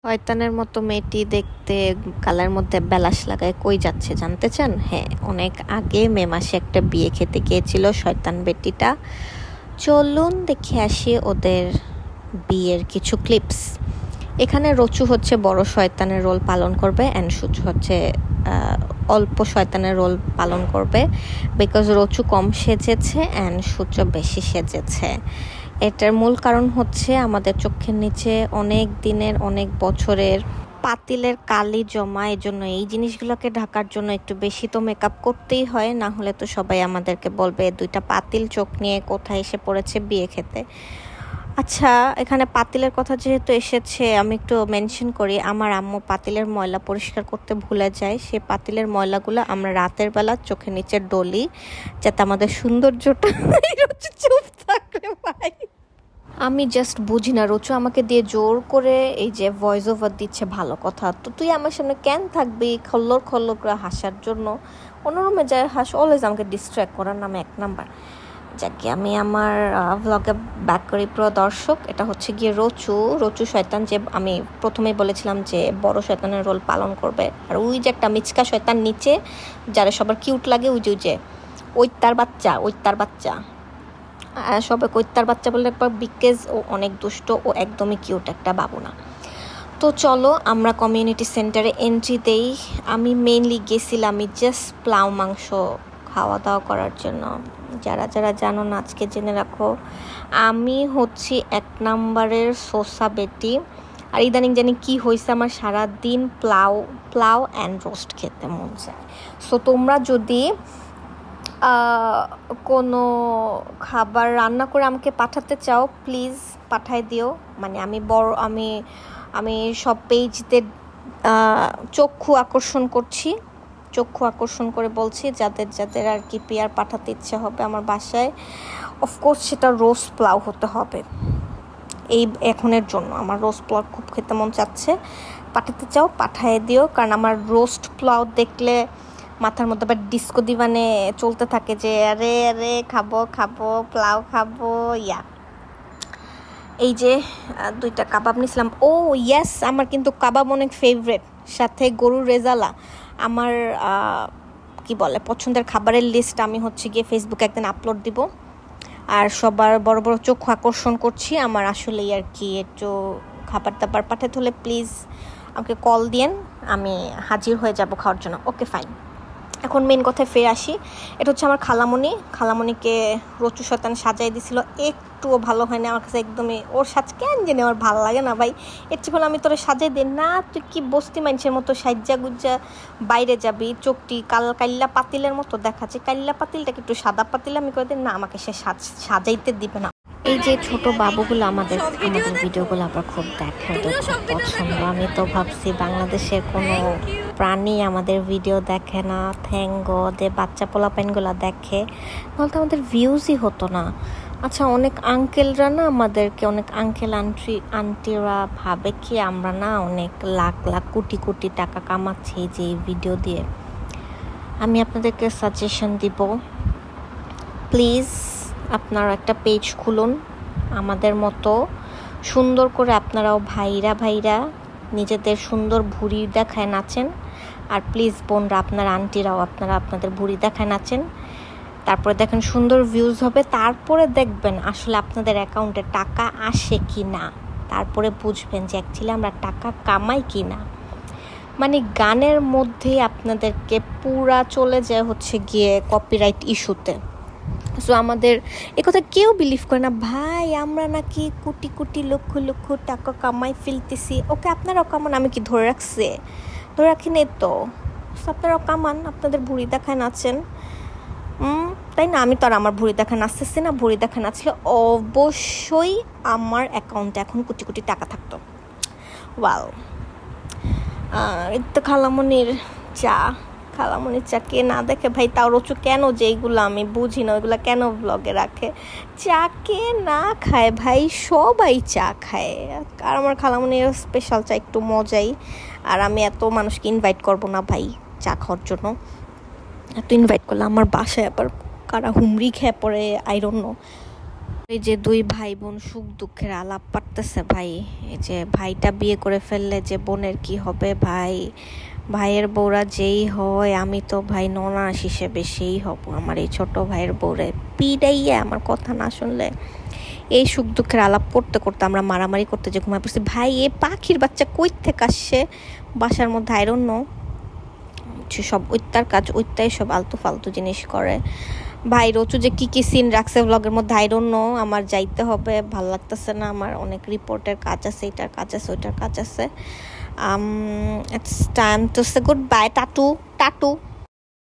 শয়তানের মতো মেয়েটি দেখতে গালের মধ্যে বেলাস লাগায় কই যাচ্ছে জানতে চান? হ্যাঁ, অনেক আগে মে মাসে একটা বিয়ে খেতে গিয়েছিল শয়তান বেটিটা। চলুন দেখে আসি ওদের বিয়ের কিছু ক্লিপস। এখানে রচু হচ্ছে বড় শয়তানের রোল পালন করবে অ্যান্ড সূচু হচ্ছে অল্প শয়তানের রোল পালন করবে, বিকজ রচু কম সেজেছে অ্যান্ড সূচু বেশি সেজেছে। এটার মূল কারণ হচ্ছে আমাদের চোখের নিচে অনেক দিনের অনেক বছরের পাতিলের কালি জমা। এই জন্য এই জিনিসগুলোকে ঢাকার জন্য একটু বেশি তো মেকআপ করতেই হয়, না হলে তো সবাই আমাদেরকে বলবে দুইটা পাতিল চোখ নিয়ে কোথায় এসে পড়েছে বিয়ে খেতে। আচ্ছা, এখানে পাতিলের কথা যেহেতু এসেছে আমি একটু মেনশন করি। আমার আম্মু পাতিলের ময়লা পরিষ্কার করতে ভুলে যায়। সে পাতিলের ময়লাগুলো আমরা রাতের বেলা চোখের নিচে ডলি, যাতে আমাদের সৌন্দর্যটা চুপ থাকলে ভাই। আমি জাস্ট বুঝি না, রচু আমাকে দিয়ে জোর করে এই যে ভয়েস ওভার দিচ্ছে ভালো কথা, তো তুই আমার সামনে কেন থাকবি খল্লর খল্লর করে হাসার জন্য? অন্য রুমে যায় হাস, অলওয়েজ আমাকে ডিস্ট্র্যাক্ট করার নামে এক নাম্বার। যাকে আমি আমার ভ্লগে ব্যাক করি। প্রিয় দর্শক, এটা হচ্ছে গিয়ে রচু শয়তান, যে আমি প্রথমেই বলেছিলাম যে বড় শয়তানের রোল পালন করবে। আর ওই যে একটা মিচকা শয়তান নিচে, যারা সবার কিউট লাগে, ওই যে ওই তার বাচ্চা সবে কৈত্তার বাচ্চা বলে একবার, বিকজ ও অনেক দুষ্ট, ও একদমই কিউট একটা বাবু না। তো চলো আমরা কমিউনিটি সেন্টারে এন্ট্রি দেই। আমি মেইনলি গেছিলাম জাস্ট পোলাও মাংস খাওয়া দাওয়া করার জন্য। যারা যারা জানো না আজকে জেনে রাখো, আমি হচ্ছি এক নাম্বারের সোসা বেটি। আর ইদানিং জানি কি হয়েছে, আমার সারাদিন পোলাও অ্যান্ড রোস্ট খেতে মন চায়। সো তোমরা যদি কোনো খাবার রান্না করে আমাকে পাঠাতে চাও, প্লিজ পাঠাই দিও। মানে আমি সব পেজদের চক্ষু আকর্ষণ করে বলছি, যাদের আর কি পেয়ার পাঠাতে ইচ্ছে হবে আমার বাসায়। অফকোর্স সেটা রোস্ট পোলাও হতে হবে। এই এখনের জন্য আমার রোস্ট পোলাও খুব খেতে মন চাচ্ছে। পাঠাতে চাও পাঠাই দিও, কারণ আমার রোস্ট পোলাও দেখলে মাথার মধ্যে আবার ডিস্কো দিবানে চলতে থাকে যে আরে আরে খাবো পোলাও খাবো। এই যে দুইটা কাবাব নিয়েছিলাম। ও ইয়েস, আমার কিন্তু কাবাব অনেক ফেভারেট, সাথে গরুর রেজালা। আমার কি বলে পছন্দের খাবারের লিস্ট আমি হচ্ছে গিয়ে ফেসবুকে একদিন আপলোড দিব। আর সবার বড় বড় চক্ষু আকর্ষণ করছি আমার আসলেই আর কি। একটু খাবার দাবার পাঠাতে হলে প্লিজ আমাকে কল দিয়েন, আমি হাজির হয়ে যাব খাওয়ার জন্য। Okay fine. এখন মেন কথায় ফিরে আসি। এটা হচ্ছে আমার খালামণিকে রচু শয়তান সাজাই দিছিল, একটুও ভালো হয় না আমার কাছে একদমই। ওর সাজ কেন জানি আমার ভালো লাগে না ভাই। এর চেয়ে ভালো আমি তোরে সাজাই দিই না। তুই কি বস্তি মানুষের মতো সাজ্জা গুজ্জা বাইরে যাবি, চোখটি কাল্লা পাতিলের মতো দেখাচ্ছে। কাল্লা পাতিলটাকে একটু সাদা পাতিল আমি করে দিই না, আমাকে সে সাজাইতে দিবে না। এই যে ছোট বাবুগুলো আমাদের ভিডিওগুলো আবার খুব দেখে, ওদের খুব পছন্দ। আমি তো ভাবছি বাংলাদেশের কোনো প্রাণী আমাদের ভিডিও দেখে না, থ্যাঙ্ক গড বাচ্চা পোলাপাইনগুলো দেখে, নাহলে তো আমাদের ভিউজই হতো না। আচ্ছা, অনেক আঙ্কেলরা না আমাদেরকে, অনেক আঙ্কেল আন্টিরা ভাবে কি আমরা না অনেক লাখ লাখ কোটি কোটি টাকা কামাচ্ছি যে এই ভিডিও দিয়ে। আমি আপনাদেরকে সাজেশন দিব, প্লিজ আপনারা একটা পেজ খুলুন আমাদের মতো সুন্দর করে। আপনারাও ভাইরা নিজেদের সুন্দর ভুঁড়ি দেখায় নাচেন। আর প্লিজ বোনরা, আপনারা আন্টিরাও আপনারা আপনাদের ভুঁড়ি দেখায় নাচেন। তারপরে দেখেন সুন্দর ভিউজ হবে, তারপরে দেখবেন আসলে আপনাদের অ্যাকাউন্টে টাকা আসে কি না, তারপরে বুঝবেন যে অ্যাকচুয়ালি আমরা টাকা কামাই কি না। মানে গানের মধ্যেই আপনাদেরকে পুরা চলে যায় হচ্ছে গিয়ে কপিরাইট ইস্যুতে। সো আমাদের এ কথা কেউ বিলিভ করে না ভাই, আমরা নাকি কোটি কোটি লক্ষ লক্ষ টাকা কামাই ফেলতেছি। ওকে, আপনারাও কামান, আমি কি ধরে রাখি নেই তো। আপনারাও কামান, আপনাদের ভুঁড়ি দেখায় নাচেন, তাই না? আমি তো আর আমার ভুঁড়ি দেখা নাচতেছি না। ভুঁড়ি দেখা নাচলে অবশ্যই আমার অ্যাকাউন্টে এখন কোটি কোটি টাকা থাকতো। ওয়াও, তো খালামণির চা কে না দেখে ভাই। তাও রচু কেন যে এইগুলো আমি বুঝি না, ওইগুলো কেন ব্লগে রাখে? চা কে না খায় ভাই, সবাই চা খায়। আর আমার খালামণির স্পেশাল চা একটু মজাই। আর আমি এত মানুষকে ইনভাইট করব না ভাই চা খাওয়ার জন্য। এত ইনভাইট করলে আমার বাসায় আবার কারা হুমড়ি খেয়ে পড়ে, আই ডোন্ট নো। এই যে দুই ভাই বোন সুখ দুঃখের আলাপ পারতেছে ভাই। এই যে ভাইটা বিয়ে করে ফেললে যে বোনের কি হবে ভাই, ভাইয়ের বউরা যেই হয় আমি তো ভাই ননাস হিসেবে সেই হব। আমার এই ছোট ভাইয়ের বউরে পিড়াইয়া আমার কথা না শুনলে, এই সুখ দুঃখের আলাপ করতে করতে আমরা মারামারি করতে যে ঘুমায় পড়ছি। ভাই এ পাখির বাচ্চা কই থেকে আসছে বাসার মধ্যে, আই ডোন্ট নো, সব ওইটার কাজ, ওইটাই সব আলতু ফালতু জিনিস করে। ভাই রোচু যে কি সিন রাখছে ব্লগের মধ্যে আই ডোন্ট নো, আমার যাইতে হবে, ভাল লাগতেছে না, আমার অনেক রিপোর্টের কাজ আছে, এটার কাজ আছে, ওইটার কাজ আছে। It's time to say goodbye, টাটু টাটু।